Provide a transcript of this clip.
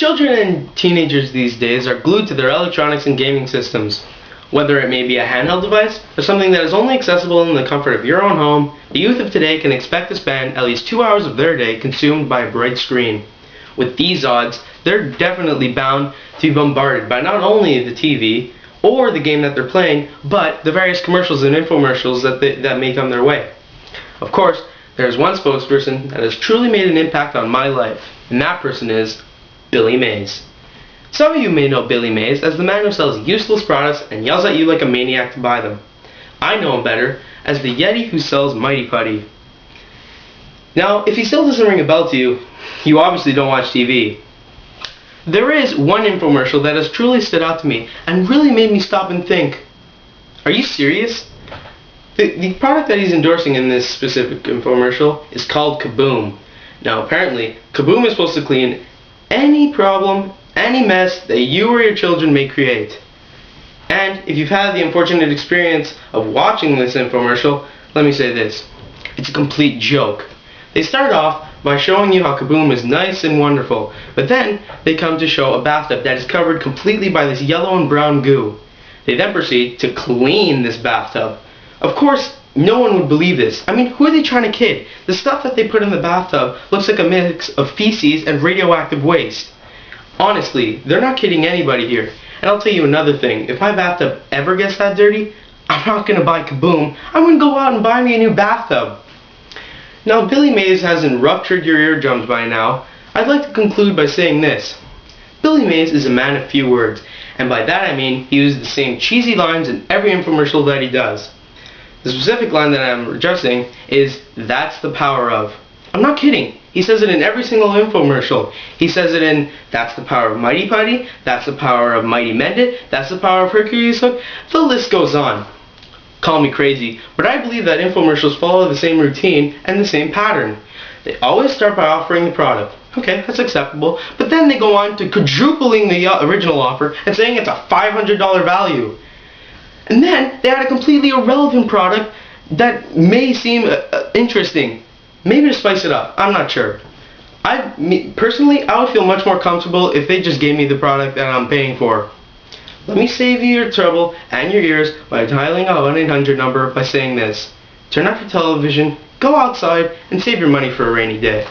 Children and teenagers these days are glued to their electronics and gaming systems. Whether it may be a handheld device or something that is only accessible in the comfort of your own home, the youth of today can expect to spend at least 2 hours of their day consumed by a bright screen. With these odds, they're definitely bound to be bombarded by not only the TV or the game that they're playing, but the various commercials and infomercials that may come their way. Of course, there's one spokesperson that has truly made an impact on my life, and that person is Billy Mays. Some of you may know Billy Mays as the man who sells useless products and yells at you like a maniac to buy them. I know him better as the Yeti who sells Mighty Putty. Now, if he still doesn't ring a bell to you, you obviously don't watch TV. There is one infomercial that has truly stood out to me and really made me stop and think, are you serious? The product that he's endorsing in this specific infomercial is called Kaboom. Now apparently, Kaboom is supposed to clean any problem, any mess that you or your children may create. And if you've had the unfortunate experience of watching this infomercial, let me say this. It's a complete joke. They start off by showing you how Kaboom is nice and wonderful, but then they come to show a bathtub that is covered completely by this yellow and brown goo. They then proceed to clean this bathtub. Of course, no one would believe this. I mean, who are they trying to kid? The stuff that they put in the bathtub looks like a mix of feces and radioactive waste. Honestly, they're not kidding anybody here. And I'll tell you another thing. If my bathtub ever gets that dirty, I'm not going to buy Kaboom. I'm going to go out and buy me a new bathtub. Now, Billy Mays hasn't ruptured your eardrums by now. I'd like to conclude by saying this. Billy Mays is a man of few words, and by that I mean he uses the same cheesy lines in every infomercial that he does. The specific line that I'm addressing is, "That's the power of." I'm not kidding. He says it in every single infomercial. He says it in, "That's the power of Mighty Putty," "That's the power of Mighty Mendit," "That's the power of Hercules Hook." The list goes on. Call me crazy, but I believe that infomercials follow the same routine and the same pattern. They always start by offering the product. Okay, that's acceptable. But then they go on to quadrupling the original offer and saying it's a $500 value. And then they add a completely irrelevant product that may seem interesting. Maybe to spice it up. I'm not sure. Personally, I would feel much more comfortable if they just gave me the product that I'm paying for. Let me save you your trouble and your ears by dialing a 1-800 number by saying this. Turn off your television, go outside, and save your money for a rainy day.